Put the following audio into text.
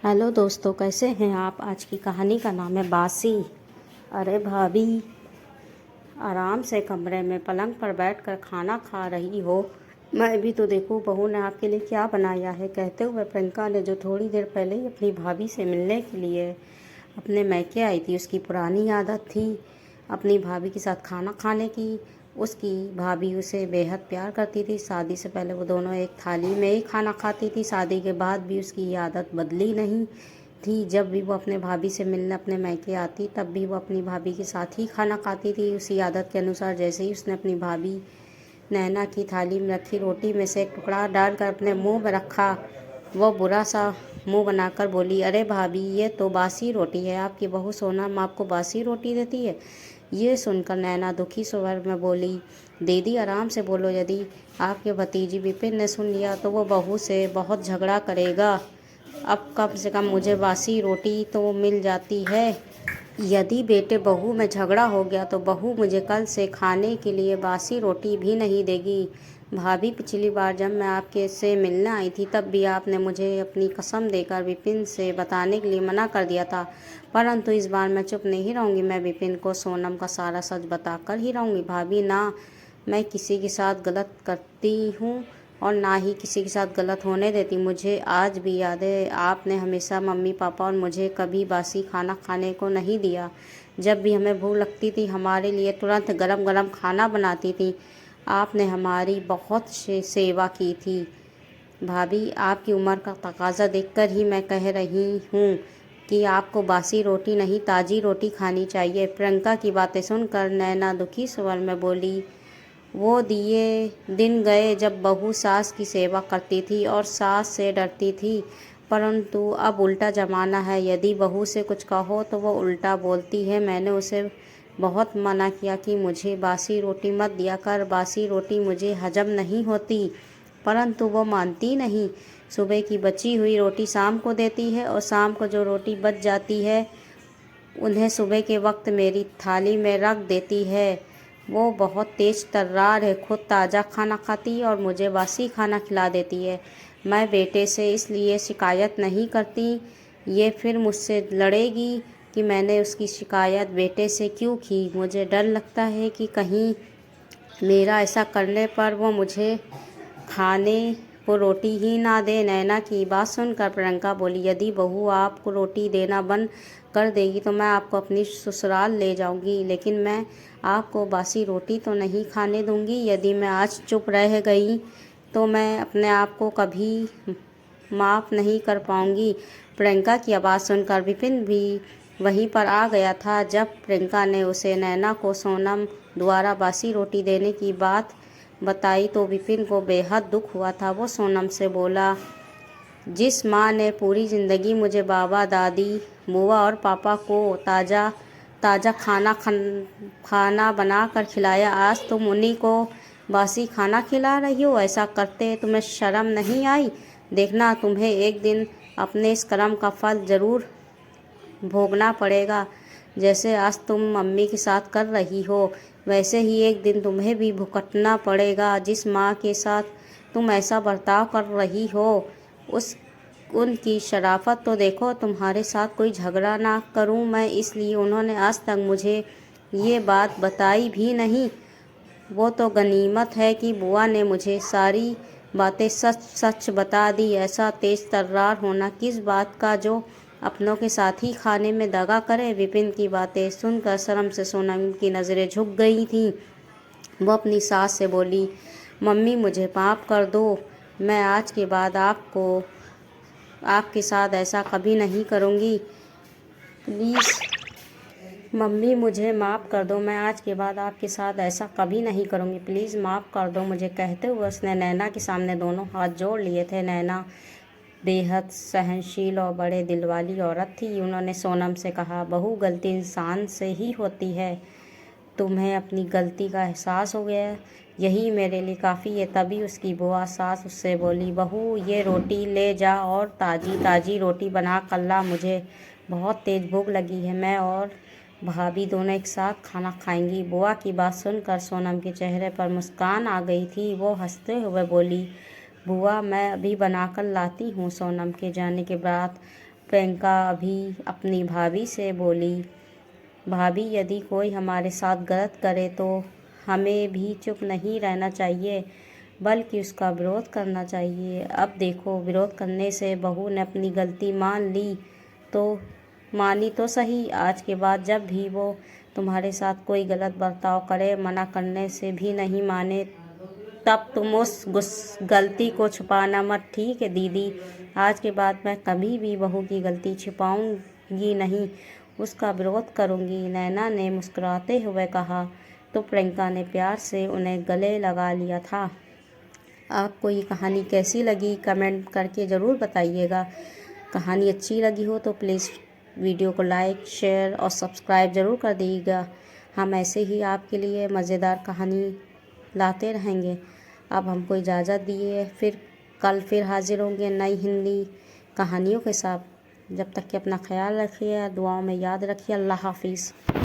Hello दोस्तों, कैसे हैं आप। आज की कहानी का नाम है बासी। अरे भाभी, आराम से कमरे में पलंग पर बैठकर खाना खा रही हो। मैं भी तो देखूं बहू ने आपके लिए क्या बनाया है। कहते हुए प्रियंका ने, जो थोड़ी देर पहले ही अपनी भाभी से मिलने के लिए अपने मैके आई थी, उसकी पुरानी आदत थी अपनी भाभी के साथ खाना खाने की। उसकी भाभी उसे बेहद प्यार करती थी। शादी से पहले वो दोनों एक थाली में ही खाना खाती थी। शादी के बाद भी उसकी ये आदत बदली नहीं थी। जब भी वो अपने भाभी से मिलने अपने मैके आती, तब भी वो अपनी भाभी के साथ ही खाना खाती थी, उसी आदत के अनुसार। जैसे ही उसने अपनी भाभी नैना की थाली में रखी रोटी में से एक टुकड़ा डालकर अपने मुंह में रखा, वो बुरा सा मुंह बनाकर बोली, अरे भाभी, ये तो बासी रोटी है। आपकी बहू सोनम आपको बासी रोटी देती है। ये सुनकर नैना दुखी स्वर में बोली, दीदी आराम से बोलो। यदि आपके भतीजी विपिन ने सुन लिया तो वो बहू से बहुत झगड़ा करेगा। अब कम से कम मुझे बासी रोटी तो मिल जाती है। यदि बेटे बहू में झगड़ा हो गया तो बहू मुझे कल से खाने के लिए बासी रोटी भी नहीं देगी। भाभी, पिछली बार जब मैं आपके से मिलने आई थी, तब भी आपने मुझे अपनी कसम देकर विपिन से बताने के लिए मना कर दिया था, परंतु इस बार मैं चुप नहीं रहूँगी। मैं विपिन को सोनम का सारा सच बताकर ही रहूँगी। भाभी, ना मैं किसी के साथ गलत करती हूँ और ना ही किसी के साथ गलत होने देती। मुझे आज भी याद है, आपने हमेशा मम्मी पापा और मुझे कभी बासी खाना खाने को नहीं दिया। जब भी हमें भूख लगती थी, हमारे लिए तुरंत गरम गरम खाना बनाती थी। आपने हमारी बहुत सेवा की थी। भाभी, आपकी उम्र का तकाजा देखकर ही मैं कह रही हूँ कि आपको बासी रोटी नहीं, ताज़ी रोटी खानी चाहिए। प्रियंका की बातें सुनकर नैना दुखी स्वर में बोली, वो दिए दिन गए जब बहू सास की सेवा करती थी और सास से डरती थी, परंतु अब उल्टा ज़माना है। यदि बहू से कुछ कहो तो वो उल्टा बोलती है। मैंने उसे बहुत मना किया कि मुझे बासी रोटी मत दिया कर, बासी रोटी मुझे हजम नहीं होती, परंतु वो मानती नहीं। सुबह की बची हुई रोटी शाम को देती है और शाम को जो रोटी बच जाती है उन्हें सुबह के वक्त मेरी थाली में रख देती है। वो बहुत तेज तर्रार है, खुद ताज़ा खाना खाती है और मुझे बासी खाना खिला देती है। मैं बेटे से इसलिए शिकायत नहीं करती, ये फिर मुझसे लड़ेगी कि मैंने उसकी शिकायत बेटे से क्यों की। मुझे डर लगता है कि कहीं मेरा ऐसा करने पर वो मुझे खाने को रोटी ही ना दे। नैना की बात सुनकर प्रियंका बोली, यदि बहू आपको रोटी देना बंद कर देगी तो मैं आपको अपनी ससुराल ले जाऊंगी, लेकिन मैं आपको बासी रोटी तो नहीं खाने दूंगी। यदि मैं आज चुप रह गई तो मैं अपने आप को कभी माफ़ नहीं कर पाऊंगी। प्रियंका की आवाज़ सुनकर विपिन भी वहीं पर आ गया था। जब प्रियंका ने उसे नैना को सोनम द्वारा बासी रोटी देने की बात बताई तो विपिन को बेहद दुख हुआ था। वो सोनम से बोला, जिस माँ ने पूरी ज़िंदगी मुझे बाबा दादी बुआ और पापा को ताज़ा ताज़ा खाना बना कर खिलाया, आज तुम उन्हीं को बासी खाना खिला रही हो। ऐसा करते तुम्हें शर्म नहीं आई? देखना, तुम्हें एक दिन अपने इस कर्म का फल ज़रूर भोगना पड़ेगा। जैसे आज तुम मम्मी के साथ कर रही हो, वैसे ही एक दिन तुम्हें भी भुगतना पड़ेगा। जिस माँ के साथ तुम ऐसा बर्ताव कर रही हो, उस उनकी शराफत तो देखो। तुम्हारे साथ कोई झगड़ा ना करूं मैं, इसलिए उन्होंने आज तक मुझे ये बात बताई भी नहीं। वो तो गनीमत है कि बुआ ने मुझे सारी बातें सच सच बता दी। ऐसा तेज तर्रार होना किस बात का, जो अपनों के साथ ही खाने में दगा करे। विपिन की बातें सुनकर शर्म से सोनम की नज़रें झुक गई थीं। वो अपनी सास से बोली, मम्मी मुझे माफ़ कर दो, मैं आज के बाद आपके साथ ऐसा कभी नहीं करूँगी। प्लीज़ मम्मी मुझे माफ़ कर दो, मैं आज के बाद आपके साथ ऐसा कभी नहीं करूँगी। प्लीज़ माफ़ कर दो मुझे। कहते हुए उसने नैना के सामने दोनों हाथ जोड़ लिए थे। नैना बेहद सहनशील और बड़े दिल वाली औरत थी। उन्होंने सोनम से कहा, बहू, गलती इंसान से ही होती है। तुम्हें अपनी गलती का एहसास हो गया, यही मेरे लिए काफ़ी है। तभी उसकी बुआ सास उससे बोली, बहू, ये रोटी ले जा और ताज़ी ताज़ी रोटी बना कर ला। मुझे बहुत तेज़ भूख लगी है, मैं और भाभी दोनों एक साथ खाना खाएंगी। बुआ की बात सुनकर सोनम के चेहरे पर मुस्कान आ गई थी। वो हंसते हुए बोली, बुआ, मैं अभी बनाकर लाती हूँ। सोनम के जाने के बाद प्रियंका अभी अपनी भाभी से बोली, भाभी यदि कोई हमारे साथ गलत करे तो हमें भी चुप नहीं रहना चाहिए बल्कि उसका विरोध करना चाहिए। अब देखो, विरोध करने से बहू ने अपनी गलती मान ली तो मानी तो सही, आज के बाद जब भी वो तुम्हारे साथ कोई गलत बर्ताव करे, मना करने से भी नहीं माने, तब तुम उस गलती को छुपाना मत, ठीक है दीदी। आज के बाद मैं कभी भी बहू की गलती छुपाऊंगी नहीं, उसका विरोध करूंगी, नैना ने मुस्कुराते हुए कहा। तो प्रियंका ने प्यार से उन्हें गले लगा लिया था। आपको ये कहानी कैसी लगी कमेंट करके ज़रूर बताइएगा। कहानी अच्छी लगी हो तो प्लीज़ वीडियो को लाइक, शेयर और सब्सक्राइब ज़रूर कर दीजिएगा। हम ऐसे ही आपके लिए मज़ेदार कहानी लाते रहेंगे। अब हमको इजाज़त दिए, कल फिर हाजिर होंगे नई हिंदी कहानियों के साथ। जब तक कि अपना ख्याल रखिए, दुआओं में याद रखिए। अल्लाह हाफिज़।